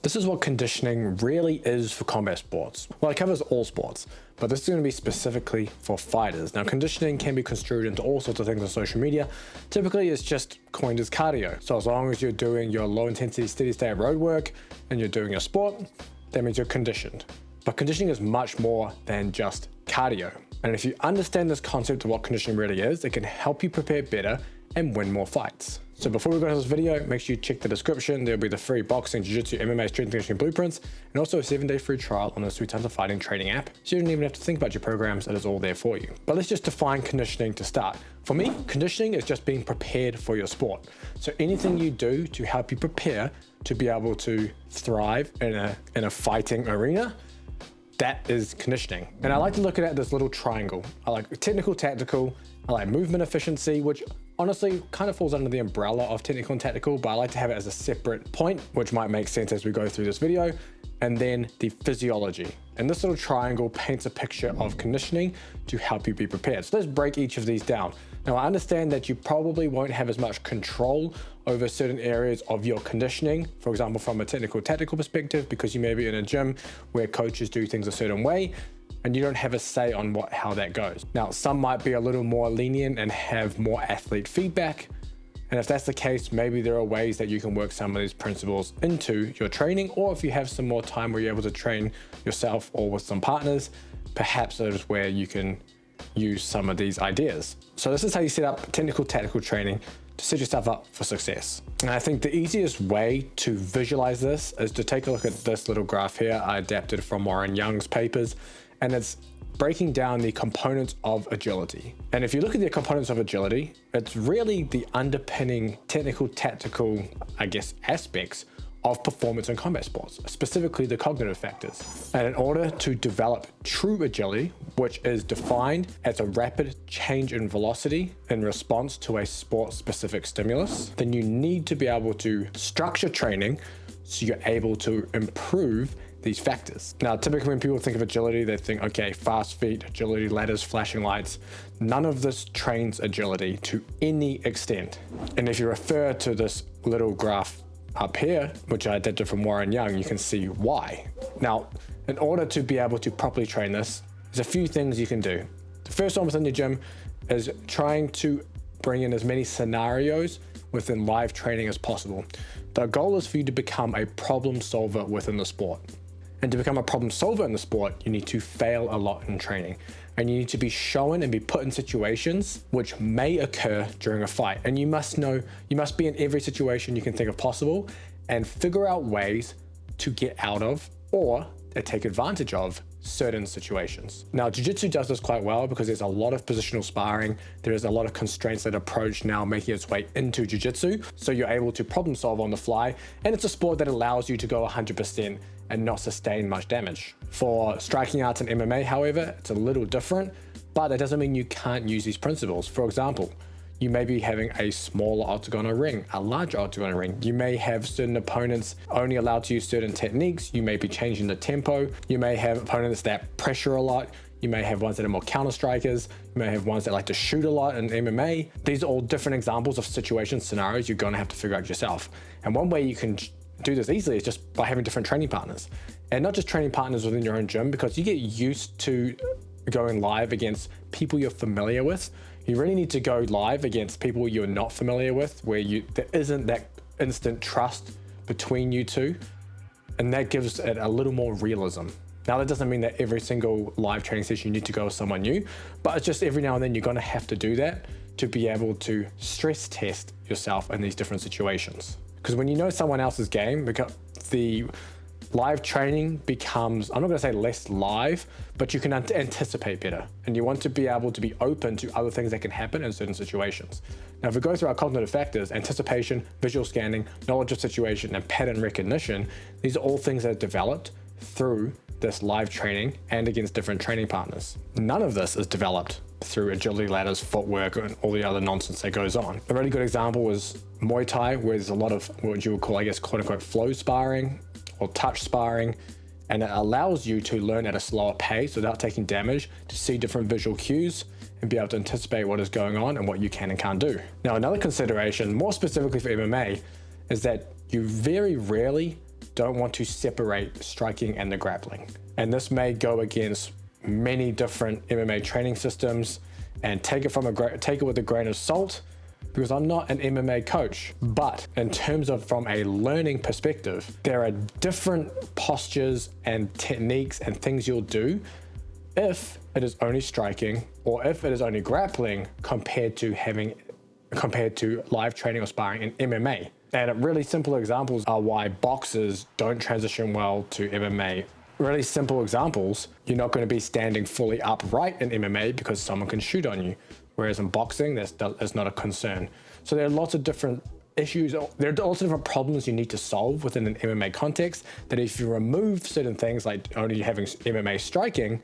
This is what conditioning really is for combat sports. Well, it covers all sports, but this is going to be specifically for fighters. Now, conditioning can be construed into all sorts of things on social media. Typically, it's just coined as cardio. So as long as you're doing your low intensity, steady state road work and you're doing your sport, that means you're conditioned. But conditioning is much more than just cardio. And if you understand this concept of what conditioning really is, it can help you prepare better and win more fights. So before we go into this video, make sure you check the description. There'll be the free boxing, jiu-jitsu, MMA, strength and conditioning blueprints, and also a 7-day free trial on the Sweet Tons of Fighting training app. So you don't even have to think about your programs, it is all there for you. But let's just define conditioning to start. For me, conditioning is just being prepared for your sport. So anything you do to help you prepare to be able to thrive in a fighting arena, that is conditioning. And I like to look at it this little triangle. I like technical, tactical, I like movement efficiency, which honestly kind of falls under the umbrella of technical and tactical, but I like to have it as a separate point, which might make sense as we go through this video. And then the physiology. And this little triangle paints a picture of conditioning to help you be prepared. So let's break each of these down. Now, I understand that you probably won't have as much control over certain areas of your conditioning, for example, from a technical tactical perspective, because you may be in a gym where coaches do things a certain way and you don't have a say on how that goes. Now, some might be a little more lenient and have more athlete feedback. And if that's the case, maybe there are ways that you can work some of these principles into your training, or if you have some more time where you're able to train yourself or with some partners, perhaps that is where you can use some of these ideas. So this is how you set up technical tactical training to set yourself up for success. And I think the easiest way to visualize this is to take a look at this little graph here. I adapted from Warren Young's papers, and it's breaking down the components of agility. And if you look at the components of agility, it's really the underpinning technical, tactical, aspects of performance in combat sports, specifically the cognitive factors. And in order to develop true agility, which is defined as a rapid change in velocity in response to a sport-specific stimulus, then you need to be able to structure training so you're able to improve these factors. Now, typically when people think of agility, they think, okay, fast feet, agility ladders, flashing lights. None of this trains agility to any extent. And if you refer to this little graph up here, which I adapted from Warren Young, you can see why. Now, in order to be able to properly train this, there's a few things you can do. The first one within your gym is trying to bring in as many scenarios within live training as possible. The goal is for you to become a problem solver within the sport. And to become a problem solver in the sport, you need to fail a lot in training. And you need to be shown and be put in situations which may occur during a fight. And you must be in every situation you can think of possible and figure out ways to get out of or take advantage of certain situations. Now, jiu-jitsu does this quite well because there's a lot of positional sparring. There is a lot of constraints that approach now making its way into jiu-jitsu. So you're able to problem solve on the fly. And it's a sport that allows you to go 100% and not sustain much damage. For striking arts and MMA, however, it's a little different, but that doesn't mean you can't use these principles. For example, you may be having a smaller octagonal ring, a larger octagonal ring. You may have certain opponents only allowed to use certain techniques. You may be changing the tempo. You may have opponents that pressure a lot. You may have ones that are more counter strikers. You may have ones that like to shoot a lot in MMA. These are all different examples of situations, scenarios you're gonna have to figure out yourself. And one way you can do this easily is just by having different training partners. And not just training partners within your own gym, because you get used to going live against people you're familiar with. You really need to go live against people you're not familiar with, where there isn't that instant trust between you two. And that gives it a little more realism. Now, that doesn't mean that every single live training session you need to go with someone new, but it's just every now and then you're gonna have to do that to be able to stress test yourself in these different situations. Because when you know someone else's game, because the live training becomes, I'm not gonna say less live, but you can anticipate better. And you want to be able to be open to other things that can happen in certain situations. Now, if we go through our cognitive factors, anticipation, visual scanning, knowledge of situation, and pattern recognition, these are all things that are developed through this live training and against different training partners. None of this is developed through agility ladders, footwork, and all the other nonsense that goes on. A really good example was Muay Thai, where there's a lot of what you would call, quote unquote, flow sparring or touch sparring. And it allows you to learn at a slower pace without taking damage, to see different visual cues and be able to anticipate what is going on and what you can and can't do. Now, another consideration, more specifically for MMA, is that you very rarely don't want to separate striking and the grappling. And this may go against many different MMA training systems, and take it with a grain of salt, because I'm not an MMA coach. But in terms of from a learning perspective, there are different postures and techniques and things you'll do if it is only striking or if it is only grappling compared to live training or sparring in MMA. And really simple examples are why boxers don't transition well to MMA. Really simple examples, you're not going to be standing fully upright in MMA because someone can shoot on you. Whereas in boxing, that's not a concern. So there are lots of different issues. There are lots of different problems you need to solve within an MMA context, that if you remove certain things like only having MMA striking,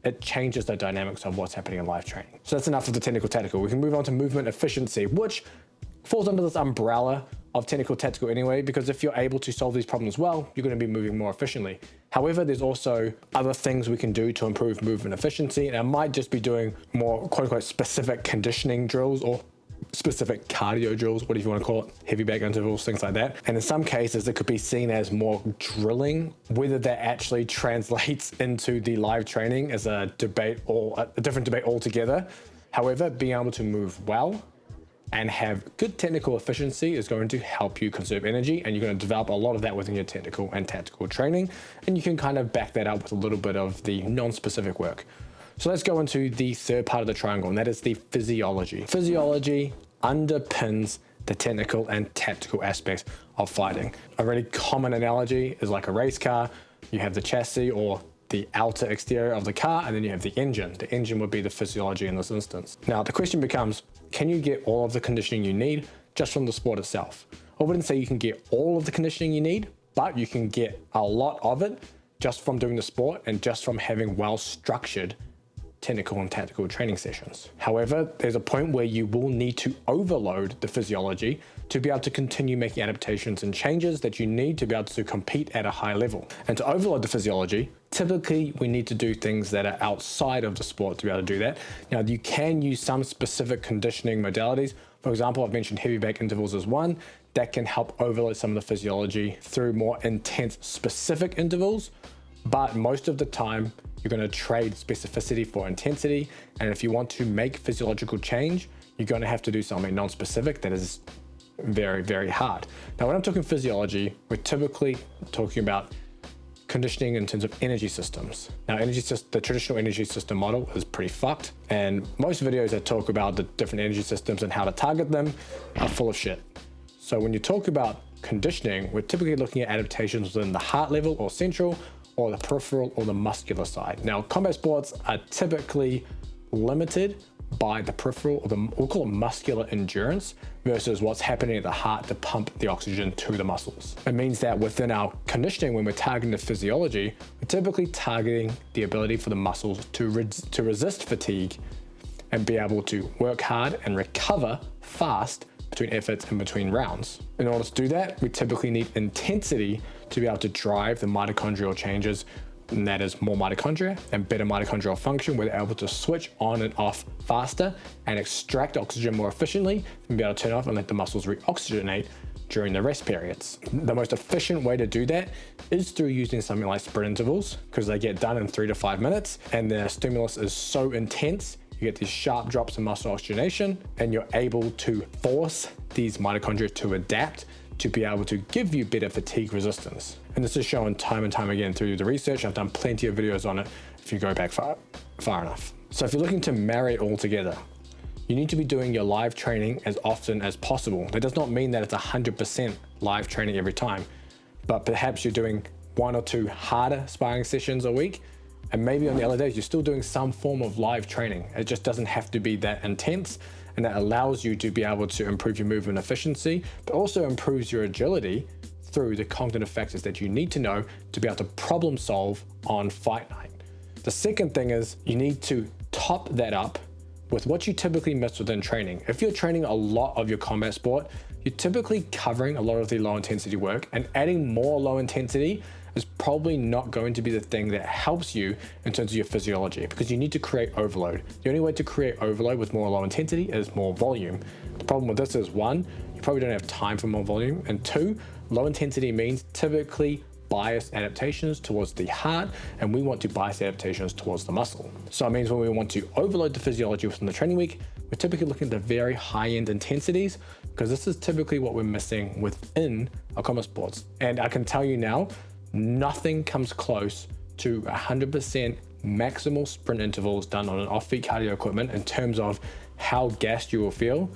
it changes the dynamics of what's happening in live training. So that's enough of the technical tactical. We can move on to movement efficiency, which falls under this umbrella of technical tactical anyway, because if you're able to solve these problems well, you're going to be moving more efficiently. However, there's also other things we can do to improve movement efficiency, and I might just be doing more quote unquote specific conditioning drills or specific cardio drills, whatever you want to call it, heavy back intervals, things like that. And in some cases, it could be seen as more drilling. Whether that actually translates into the live training is a debate, or a different debate altogether. However, being able to move well and have good technical efficiency is going to help you conserve energy, and you're going to develop a lot of that within your technical and tactical training, and you can kind of back that up with a little bit of the non-specific work. So let's go into the third part of the triangle, and that is the physiology. Physiology underpins the technical and tactical aspects of fighting. A really common analogy is like a race car. You have the chassis or the outer exterior of the car, and then you have the engine. The engine would be the physiology in this instance. Now, the question becomes, can you get all of the conditioning you need just from the sport itself? I wouldn't say you can get all of the conditioning you need, but you can get a lot of it just from doing the sport and just from having well-structured technical and tactical training sessions. However, there's a point where you will need to overload the physiology to be able to continue making adaptations and changes that you need to be able to compete at a high level. And to overload the physiology, typically we need to do things that are outside of the sport to be able to do that. Now, you can use some specific conditioning modalities. For example, I've mentioned heavy back intervals as one that can help overload some of the physiology through more intense specific intervals. But most of the time, you're going to trade specificity for intensity. And if you want to make physiological change, you're going to have to do something non-specific that is very, very hard. Now, when I'm talking physiology, we're typically talking about conditioning in terms of energy systems. Now, the traditional energy system model is pretty fucked. And most videos that talk about the different energy systems and how to target them are full of shit. So when you talk about conditioning, we're typically looking at adaptations within the heart level or central, or the peripheral or the muscular side. Now, combat sports are typically limited by the peripheral, or we'll call it muscular endurance, versus what's happening at the heart to pump the oxygen to the muscles. It means that within our conditioning, when we're targeting the physiology, we're typically targeting the ability for the muscles to resist fatigue and be able to work hard and recover fast between efforts and between rounds. In order to do that, we typically need intensity to be able to drive the mitochondrial changes, and that is more mitochondria and better mitochondrial function. We're able to switch on and off faster and extract oxygen more efficiently, and be able to turn off and let the muscles reoxygenate during the rest periods. The most efficient way to do that is through using something like sprint intervals, because they get done in 3 to 5 minutes, and the stimulus is so intense, you get these sharp drops in muscle oxygenation, and you're able to force these mitochondria to adapt to be able to give you better fatigue resistance. And this is shown time and time again through the research. I've done plenty of videos on it if you go back far enough. So if you're looking to marry it all together, you need to be doing your live training as often as possible. That does not mean that it's 100% live training every time, but perhaps you're doing 1 or 2 harder sparring sessions a week, and maybe on the other days, you're still doing some form of live training. It just doesn't have to be that intense, and that allows you to be able to improve your movement efficiency, but also improves your agility through the cognitive factors that you need to know to be able to problem solve on fight night. The second thing is you need to top that up with what you typically miss within training. If you're training a lot of your combat sport, you're typically covering a lot of the low intensity work, and adding more low intensity is probably not going to be the thing that helps you in terms of your physiology, because you need to create overload. The only way to create overload with more low intensity is more volume. The problem with this is, one, you're probably don't have time for more volume. And 2, low intensity means typically bias adaptations towards the heart, and we want to bias adaptations towards the muscle. So it means when we want to overload the physiology within the training week, we're typically looking at the very high-end intensities, because this is typically what we're missing within our combat sports. And I can tell you now, nothing comes close to 100% maximal sprint intervals done on an off-feet cardio equipment in terms of how gassed you will feel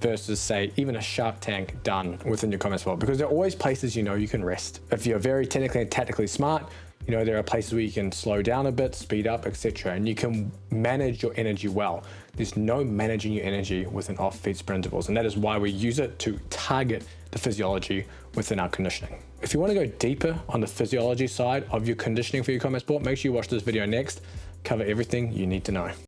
versus, say, even a Shark Tank done within your combat sport, because there are always places you can rest. If you're very technically and tactically smart, there are places where you can slow down a bit, speed up, etc. And you can manage your energy well. There's no managing your energy within off-feet sprint intervals, and that is why we use it to target the physiology within our conditioning. If you want to go deeper on the physiology side of your conditioning for your combat sport, make sure you watch this video next. Cover everything you need to know.